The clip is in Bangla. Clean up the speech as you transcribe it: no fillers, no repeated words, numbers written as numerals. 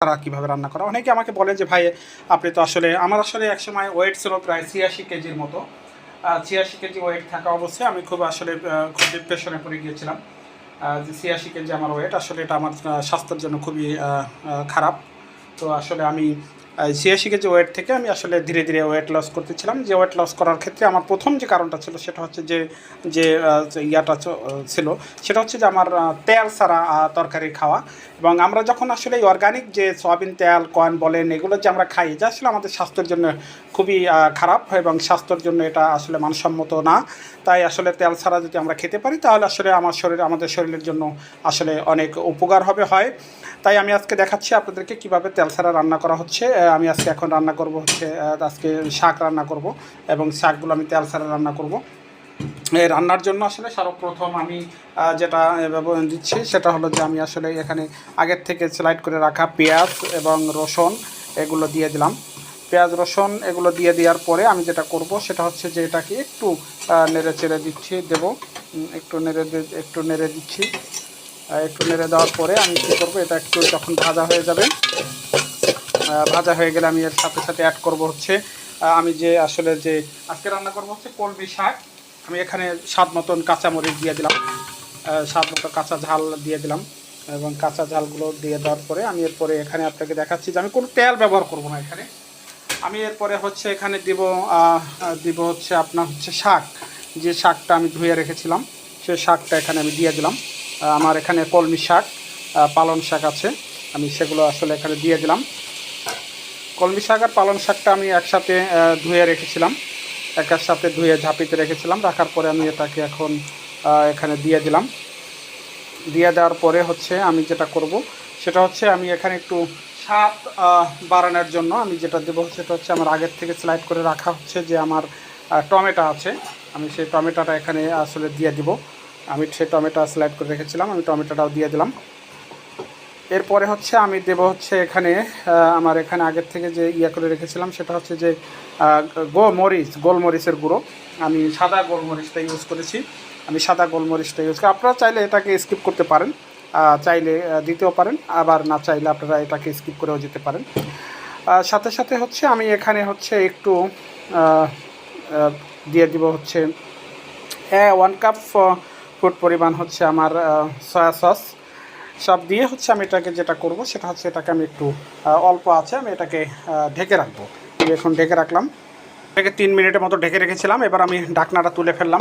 তারা কীভাবে রান্না করা। অনেকে আমাকে বলে যে ভাই আপনি তো আসলে আমার আসলে একসময় ওয়েট ছিল প্রায় ৮৬ কেজির মতো। ৮৬ কেজি ওয়েট থাকা অবস্থায় আমি খুব আসলে খুব ডিপ্রেশনে পড়ে গিয়েছিলাম। যে ৮৬ কেজি আমার ওয়েট, আসলে এটা আমার স্বাস্থ্যের জন্য খুবই খারাপ। তো আসলে আমি ৮৬ কেজি ওয়েট থেকে আমি আসলে ধীরে ধীরে ওয়েট লস করতেছিলাম। যে ওয়েট লস করার ক্ষেত্রে আমার প্রথম যে কারণটা ছিল সেটা হচ্ছে যে যে ইয়াটা ছিল সেটা হচ্ছে যে আমার তেল ছাড়া তরকারি খাওয়া। এবং আমরা যখন আসলে এই অর্গানিক যে সয়াবিন তেল কর্ন বলেন এগুলো যে আমরা খাই, যা আসলে আমাদের স্বাস্থ্যের জন্য খুবই খারাপ এবং স্বাস্থ্যের জন্য এটা আসলে মানসম্মত না। তাই আসলে তেল ছাড়া যদি আমরা খেতে পারি তাহলে আসলে আমাদের শরীরের জন্য আসলে অনেক উপকার হয়। তাই আমি আজকে দেখাচ্ছি আপনাদেরকে কিভাবে তেল ছাড়া রান্না করা হচ্ছে। আমি আজকে এখন রান্না করব হচ্ছে আজকে শাক রান্না করব এবং শাকগুলো আমি তেল ছাড়া রান্না করব। এই রান্নার জন্য আসলে সর্বপ্রথম আমি যেটা ব্যবহার দিচ্ছি সেটা হলো যে আমি আসলে এখানে আগের থেকে স্লাইড করে রাখা পেঁয়াজ এবং রসুন এগুলো দিয়ে দিলাম। পেঁয়াজ রসুন এগুলো দিয়ে দেওয়ার পরে আমি যেটা করব সেটা হচ্ছে যে এটাকে একটু নেড়ে চেড়ে দিচ্ছি একটু নেড়ে দিচ্ছি। একটু নেড়ে দেওয়ার পরে আমি কী করবো, এটা একটু যখন ভাজা হয়ে যাবে, ভাজা হয়ে গেলে আমি এর সাথে সাথে অ্যাড করব হচ্ছে আমি যে আসলে যে আজকে রান্না করবো হচ্ছে কলমি শাক। আমি এখানে স্বাদ মতন কাঁচামরিচ দিয়ে দিলাম, স্বাদ মতো কাঁচা ঝাল দিয়ে দিলাম এবং কাঁচা ঝালগুলো দিয়ে দেওয়ার পরে আমি এরপরে এখানে আপনাকে দেখাচ্ছি যে আমি কোনো তেল ব্যবহার করব না এখানে। আমি এরপরে হচ্ছে এখানে দিব হচ্ছে আপনার হচ্ছে শাক, যে শাকটা আমি ধুয়ে রেখেছিলাম সেই শাকটা এখানে আমি দিয়ে দিলাম। আমার এখানে কলমি শাক পালং শাক আছে, আমি সেগুলো আসলে এখানে দিয়ে দিলাম। কলমি শাক আর পালং শাকটা আমি একসাথে ধুয়ে রেখেছিলাম, একের সাথে ধুয়ে ঝাঁপিতে রেখেছিলাম। রাখার পরে আমি এটাকে এখন এখানে দিয়ে দিলাম। দিয়ে দেওয়ার পরে হচ্ছে আমি যেটা করব সেটা হচ্ছে আমি এখানে একটু স্বাদ বাড়ানোর জন্য আমি যেটা দেবো সেটা হচ্ছে আমার আগের থেকে স্লাইড করে রাখা হচ্ছে যে আমার টমেটো আছে, আমি সেই টমেটোটা এখানে আসলে দিয়ে দিব। আমি সেই টমেটো স্লাইড করে রেখেছিলাম, আমি টমেটোটাও দিয়ে দিলাম। এরপরে হচ্ছে আমি দেব হচ্ছে এখানে আমার এখানে আগের থেকে যে করে রেখেছিলাম সেটা হচ্ছে যে গোলমরিচের গুঁড়ো। আমি সাদা গোলমরিচটা ইউজ করেছি, আমি সাদা গোলমরিচটা ইউজ করি। আপনারা চাইলে এটাকে স্কিপ করতে পারেন, চাইলে দিতেও পারেন, আবার না চাইলে আপনারা এটাকে স্কিপ করেও যেতে পারেন। সাথে সাথে হচ্ছে আমি এখানে হচ্ছে একটু দিয়ে দিব হচ্ছে 1 কাপ ফুড পরিমাণ হচ্ছে আমার সয়া সস। সব দিয়ে হচ্ছে আমি এটাকে যেটা করব সেটা হচ্ছে এটাকে আমি একটু অল্প আছে আমি এটাকে ঢেকে রাখবো। এখন ঢেকে রাখলাম, এটাকে 3 মিনিটের মতো ঢেকে রেখেছিলাম। এবার আমি ঢাকনাটা তুলে ফেললাম।